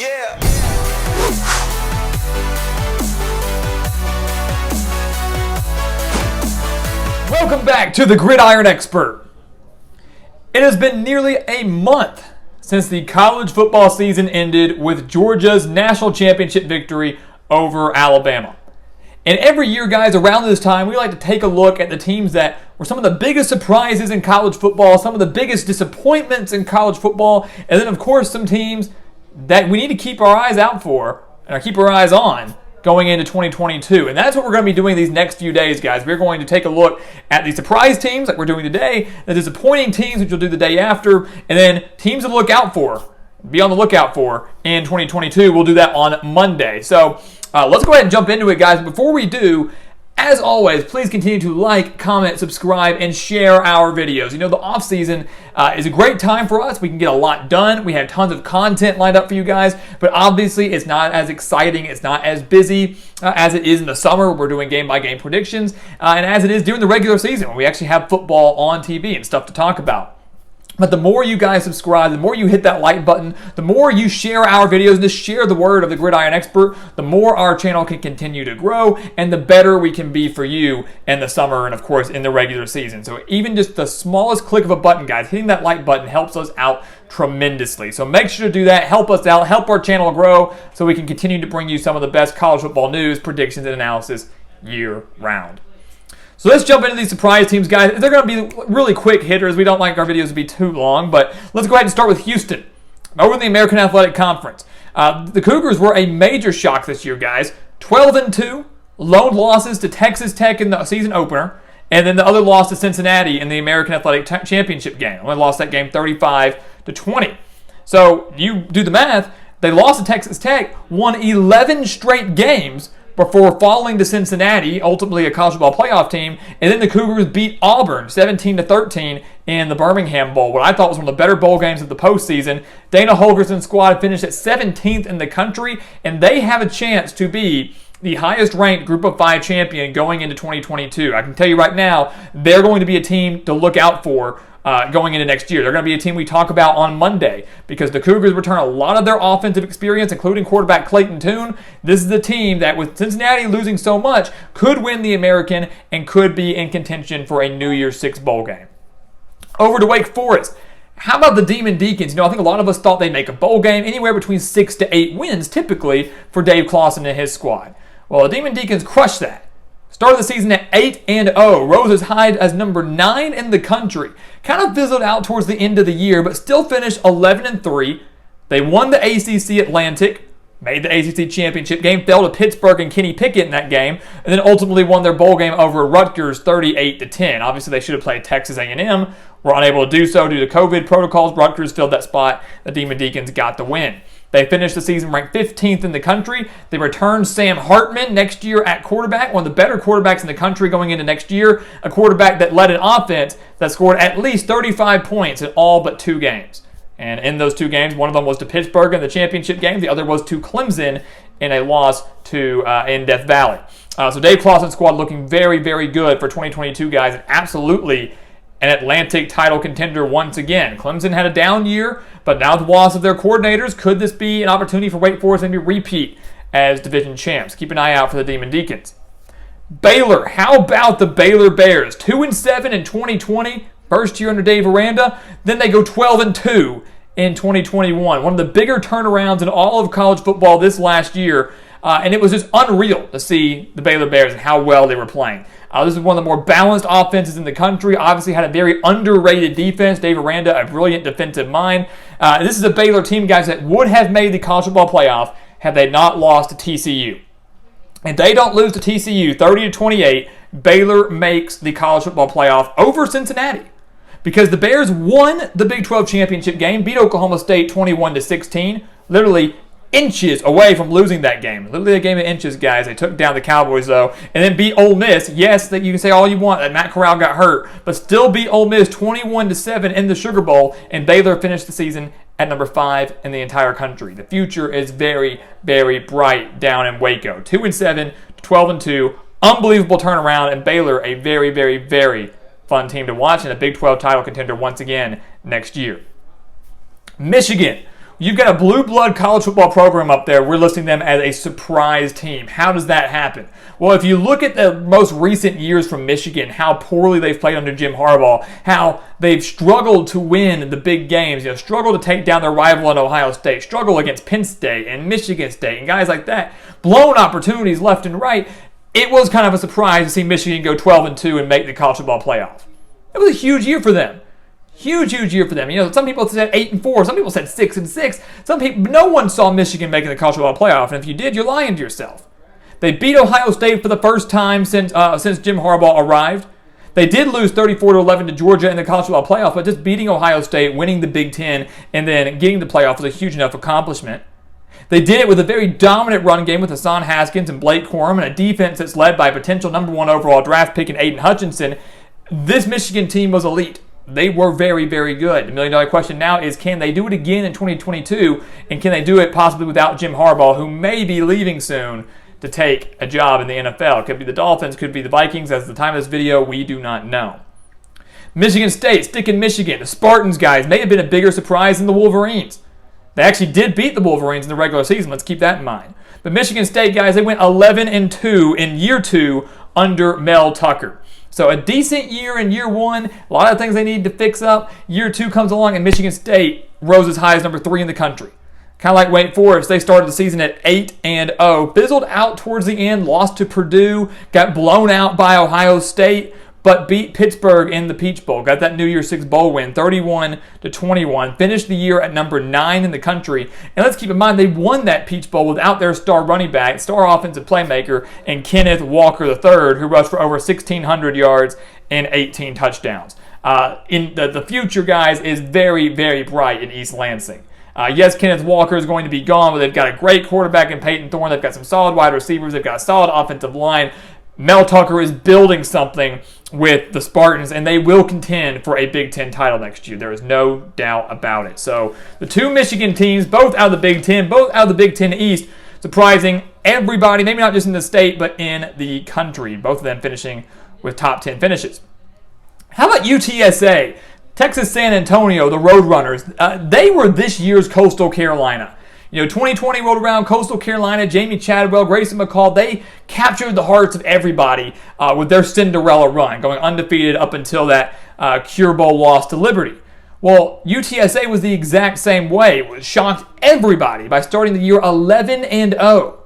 Yeah. Welcome back to the Gridiron Expert. It has been nearly a month since the college football season ended with Georgia's national championship victory over Alabama. And every year, guys, around this time, we like to take a look at the teams that were some of the biggest surprises in college football, some of the biggest disappointments in college football, and then, of course, some teams that we need to keep our eyes out for and keep our eyes on going into 2022. And that's what we're going to be doing these next few days, guys. We're going to take a look at the surprise teams like we're doing today, the disappointing teams, which we'll do the day after, and then teams to look out for, be on the lookout for in 2022. We'll do that on Monday. So let's go ahead and jump into it, guys. Before we do, as always, please continue to like, comment, subscribe, and share our videos. You know, the off season is a great time for us. We can get a lot done. We have tons of content lined up for you guys, but obviously it's not as exciting. It's not as busy as it is in the summer. We're doing game-by-game predictions, and as it is during the regular season when we actually have football on TV and stuff to talk about. But the more you guys subscribe, the more you hit that like button, the more you share our videos, and just share the word of the Gridiron Expert, the more our channel can continue to grow, and the better we can be for you in the summer and, of course, in the regular season. So even just the smallest click of a button, guys, hitting that like button helps us out tremendously. So make sure to do that. Help us out. Help our channel grow so we can continue to bring you some of the best college football news, predictions, and analysis year-round. So let's jump into these surprise teams, guys. They're going to be really quick hitters. We don't like our videos to be too long, but let's go ahead and start with Houston. Over in the American Athletic Conference, the Cougars were a major shock this year, guys. 12-2, lone losses to Texas Tech in the season opener, and then the other loss to Cincinnati in the American Athletic Championship game. Only lost that game 35-20. So you do the math. They lost to Texas Tech, won 11 straight games before falling to Cincinnati, ultimately a college football playoff team, and then the Cougars beat Auburn 17-13 in the Birmingham Bowl, what I thought was one of the better bowl games of the postseason. Dana Holgerson's squad finished at 17th in the country, and they have a chance to be the highest-ranked Group of 5 champion going into 2022. I can tell you right now, they're going to be a team to look out for going into next year. They're going to be a team we talk about on Monday because the Cougars return a lot of their offensive experience, including quarterback Clayton Tune. This is the team that, with Cincinnati losing so much, could win the American and could be in contention for a New Year's Six bowl game. Over to Wake Forest. How about the Demon Deacons? You know, I think a lot of us thought they'd make a bowl game, anywhere between 6 to 8 wins, typically, for Dave Clawson and his squad. Well, the Demon Deacons crushed that. Started the season at 8-0, rose as high as number 9 in the country. Kind of fizzled out towards the end of the year, but still finished 11-3. They won the ACC Atlantic, made the ACC championship game, fell to Pittsburgh and Kenny Pickett in that game, and then ultimately won their bowl game over Rutgers 38-10. Obviously, they should have played Texas A&M. Were unable to do so due to COVID protocols. Rutgers filled that spot. The Demon Deacons got the win. They finished the season ranked 15th in the country. They returned Sam Hartman next year at quarterback, one of the better quarterbacks in the country going into next year, a quarterback that led an offense that scored at least 35 points in all but 2 games. And in those 2 games, one of them was to Pittsburgh in the championship game. The other was to Clemson in a loss to in Death Valley. So Dave Clawson's squad looking very, very good for 2022, guys, and absolutely an Atlantic title contender once again. Clemson had a down year, but now with the loss of their coordinators, could this be an opportunity for Wake Forest to maybe repeat as division champs? Keep an eye out for the Demon Deacons. Baylor, how about the Baylor Bears? 2-7 in 2020, first year under Dave Aranda. Then they go 12-2 in 2021. One of the bigger turnarounds in all of college football this last year. And it was just unreal to see the Baylor Bears and how well they were playing. This is one of the more balanced offenses in the country. Obviously had a very underrated defense. Dave Aranda, a brilliant defensive mind. This is a Baylor team, guys, that would have made the college football playoff had they not lost to TCU. If they don't lose to TCU 30-28, Baylor makes the college football playoff over Cincinnati. Because the Bears won the Big 12 championship game, beat Oklahoma State 21-16, literally inches away from losing that game. Literally a game of inches, guys. They took down the Cowboys, though, and then beat Ole Miss. Yes, that you can say all you want that Matt Corral got hurt, but still beat Ole Miss 21-7 in the Sugar Bowl, and Baylor finished the season at number 5 in the entire country. The future is very, very bright down in Waco. 2-7, 12-2, unbelievable turnaround, and Baylor a very, very, very fun team to watch and a Big 12 title contender once again next year. Michigan. You've got a blue blood college football program up there. We're listing them as a surprise team. How does that happen? Well, if you look at the most recent years from Michigan, how poorly they've played under Jim Harbaugh, how they've struggled to win the big games, struggled to take down their rival in Ohio State, struggle against Penn State and Michigan State and guys like that, blown opportunities left and right. It was kind of a surprise to see Michigan go 12-2 and make the college football playoff. It was a huge year for them. Huge year for them. Some people said 8-4. Some people said 6-6. No one saw Michigan making the college football playoff. And if you did, you're lying to yourself. They beat Ohio State for the first time since Jim Harbaugh arrived. They did lose 34-11 to Georgia in the college football playoff, but just beating Ohio State, winning the Big Ten, and then getting the playoff was a huge enough accomplishment. They did it with a very dominant run game with Hassan Haskins and Blake Corum and a defense that's led by potential number 1 overall draft pick in Aiden Hutchinson. This Michigan team was elite. They were very, very good. The million-dollar question now is, can they do it again in 2022, and can they do it possibly without Jim Harbaugh, who may be leaving soon to take a job in the NFL? Could be the Dolphins, could be the Vikings. As of the time of this video, we do not know. Michigan State, stick in Michigan. The Spartans, guys, may have been a bigger surprise than the Wolverines. They actually did beat the Wolverines in the regular season. Let's keep that in mind. But Michigan State, guys, they went 11-2 in year 2 under Mel Tucker. So a decent year in year 1, a lot of things they need to fix up. Year 2 comes along and Michigan State rose as high as number 3 in the country. Kind of like Wake Forest, they started the season at 8-0, fizzled out towards the end, lost to Purdue, got blown out by Ohio State, but beat Pittsburgh in the Peach Bowl. Got that New Year's Six Bowl win, 31-21. Finished the year at number 9 in the country. And let's keep in mind, they won that Peach Bowl without their star running back, star offensive playmaker, and Kenneth Walker III, who rushed for over 1,600 yards and 18 touchdowns. In the future, guys, is very, very bright in East Lansing. Yes, Kenneth Walker is going to be gone, but they've got a great quarterback in Peyton Thorne. They've got some solid wide receivers. They've got a solid offensive line. Mel Tucker is building something with the Spartans, and they will contend for a Big Ten title next year. There is no doubt about it. So the two Michigan teams, both out of the Big Ten, both out of the Big Ten East, surprising everybody, maybe not just in the state, but in the country. Both of them finishing with top 10 finishes. How about UTSA? Texas San Antonio, the Roadrunners. They were this year's Coastal Carolina. 2020 rolled around, Coastal Carolina, Jamie Chadwell, Grayson McCall, they captured the hearts of everybody with their Cinderella run, going undefeated up until that Cure Bowl loss to Liberty. Well, UTSA was the exact same way. It shocked everybody by starting the year 11-0.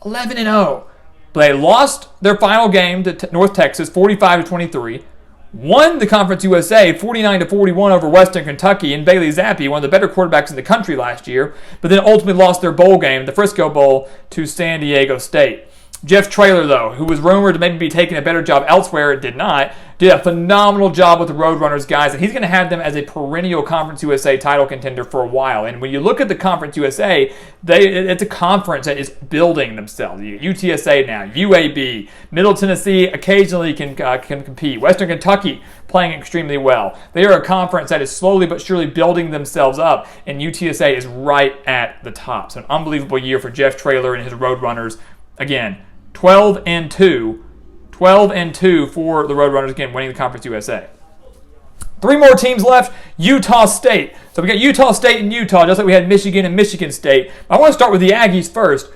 11-0. But they lost their final game to North Texas, 45-23. Won the Conference USA 49-41 over Western Kentucky and Bailey Zappi, one of the better quarterbacks in the country last year, but then ultimately lost their bowl game, the Frisco Bowl, to San Diego State. Jeff Traylor, though, who was rumored to maybe be taking a better job elsewhere, did not. Did a phenomenal job with the Roadrunners, guys, and he's going to have them as a perennial Conference USA title contender for a while. And when you look at the Conference USA, it's a conference that is building themselves. UTSA now, UAB, Middle Tennessee occasionally can compete. Western Kentucky playing extremely well. They are a conference that is slowly but surely building themselves up, and UTSA is right at the top. So an unbelievable year for Jeff Traylor and his Roadrunners. Again, 12-2 for the Roadrunners, again, winning the Conference USA. 3 more teams left. Utah State. So we got Utah State and Utah, just like we had Michigan and Michigan State. I want to start with the Aggies first.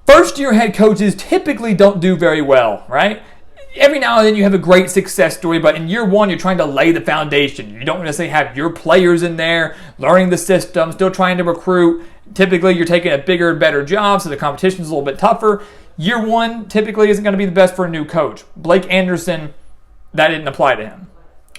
First-year head coaches typically don't do very well, right? Every now and then you have a great success story, but in year 1, you're trying to lay the foundation. You don't necessarily have your players in there, learning the system, still trying to recruit. Typically, you're taking a bigger and better job, so the competition's a little bit tougher. Year 1 typically isn't going to be the best for a new coach. Blake Anderson, that didn't apply to him.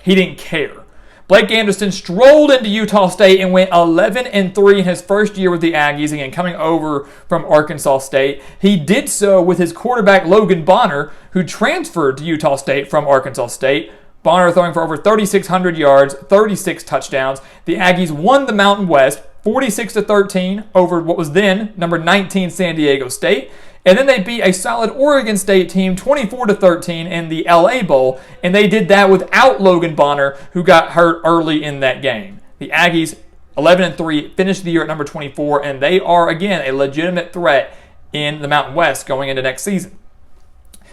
He didn't care. Blake Anderson strolled into Utah State and went 11-3 in his first year with the Aggies, again, coming over from Arkansas State. He did so with his quarterback, Logan Bonner, who transferred to Utah State from Arkansas State. Bonner throwing for over 3,600 yards, 36 touchdowns. The Aggies won the Mountain West, 46-13 over what was then number 19 San Diego State. And then they beat a solid Oregon State team 24-13 in the LA Bowl, and they did that without Logan Bonner, who got hurt early in that game. The Aggies, 11-3, finished the year at number 24, and they are, again, a legitimate threat in the Mountain West going into next season.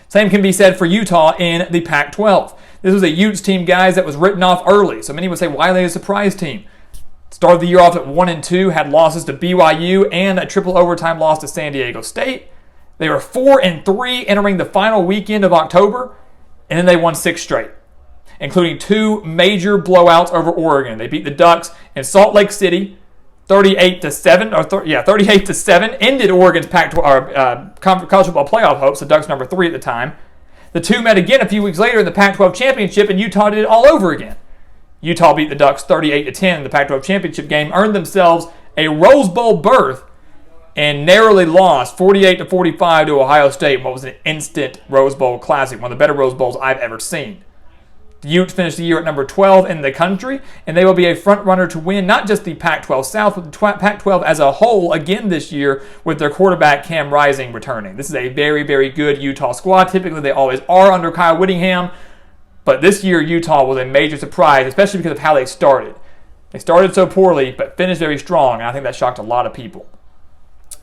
Same can be said for Utah in the Pac-12. This was a Utes team, guys, that was written off early. So many would say, why are they a surprise team? Started the year off at 1-2, had losses to BYU and a triple overtime loss to San Diego State. They were 4-3 entering the final weekend of October, and then they won 6 straight, including 2 major blowouts over Oregon. They beat the Ducks in Salt Lake City, 38-7, ended Oregon's college football playoff hopes, the Ducks number 3 at the time. The two met again a few weeks later in the Pac-12 championship, and Utah did it all over again. Utah beat the Ducks 38-10 in the Pac-12 championship game, earned themselves a Rose Bowl berth, and narrowly lost 48-45 to Ohio State in what was an instant Rose Bowl classic, one of the better Rose Bowls I've ever seen. The Utes finished the year at number 12 in the country, and they will be a front runner to win not just the Pac-12 South, but the Pac-12 as a whole again this year with their quarterback Cam Rising returning. This is a very, very good Utah squad. Typically, they always are under Kyle Whittingham, but this year Utah was a major surprise, especially because of how they started. They started so poorly, but finished very strong, and I think that shocked a lot of people.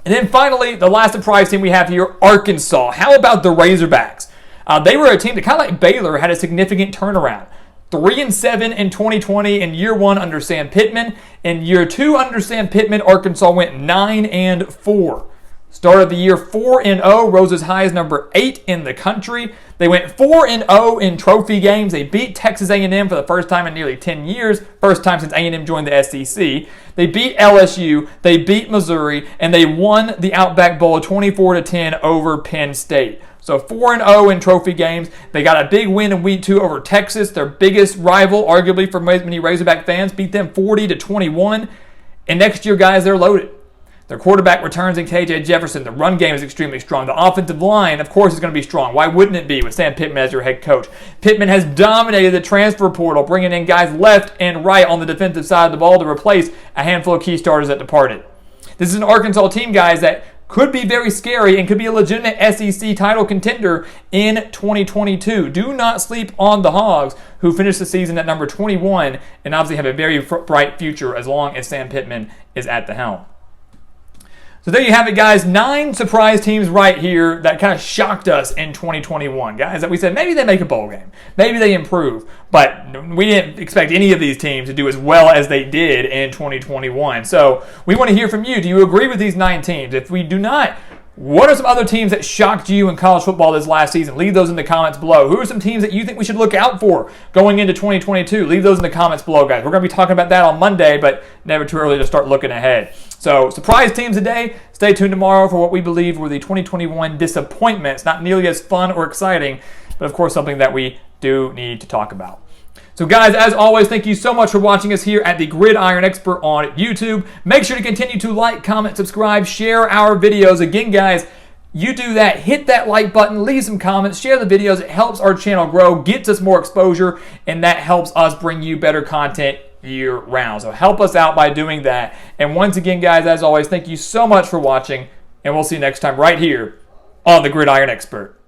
And then finally, the last surprise team we have here, Arkansas. How about the Razorbacks? They were a team that kind of like Baylor had a significant turnaround. 3-7 in 2020 in year 1 under Sam Pittman. In year 2 under Sam Pittman, Arkansas went 9-4. Started the year 4-0, rose as high as number 8 in the country. They went 4-0 in trophy games. They beat Texas A&M for the first time in nearly 10 years, first time since A&M joined the SEC. They beat LSU, they beat Missouri, and they won the Outback Bowl 24-10 over Penn State. So 4-0 in trophy games. They got a big win in week 2 over Texas, their biggest rival, arguably for many Razorback fans, beat them 40-21. And next year, guys, they're loaded. Their quarterback returns in KJ Jefferson. The run game is extremely strong. The offensive line, of course, is going to be strong. Why wouldn't it be with Sam Pittman as your head coach? Pittman has dominated the transfer portal, bringing in guys left and right on the defensive side of the ball to replace a handful of key starters that departed. This is an Arkansas team, guys, that could be very scary and could be a legitimate SEC title contender in 2022. Do not sleep on the Hogs, who finished the season at number 21 and obviously have a very bright future as long as Sam Pittman is at the helm. So there you have it, guys. 9 surprise teams right here that kind of shocked us in 2021. Guys, that we said maybe they make a bowl game. Maybe they improve. But we didn't expect any of these teams to do as well as they did in 2021. So we want to hear from you. Do you agree with these 9 teams? If we do not, what are some other teams that shocked you in college football this last season? Leave those in the comments below. Who are some teams that you think we should look out for going into 2022? Leave those in the comments below, guys. We're going to be talking about that on Monday, but never too early to start looking ahead. So, surprise teams today. Stay tuned tomorrow for what we believe were the 2021 disappointments. Not nearly as fun or exciting, but of course something that we do need to talk about. So guys, as always, thank you so much for watching us here at the Gridiron Expert on YouTube. Make sure to continue to like, comment, subscribe, share our videos. Again, guys, you do that, hit that like button, leave some comments, share the videos. It helps our channel grow, gets us more exposure, and that helps us bring you better content year round. So help us out by doing that. And once again, guys, as always, thank you so much for watching, and we'll see you next time right here on the Gridiron Expert.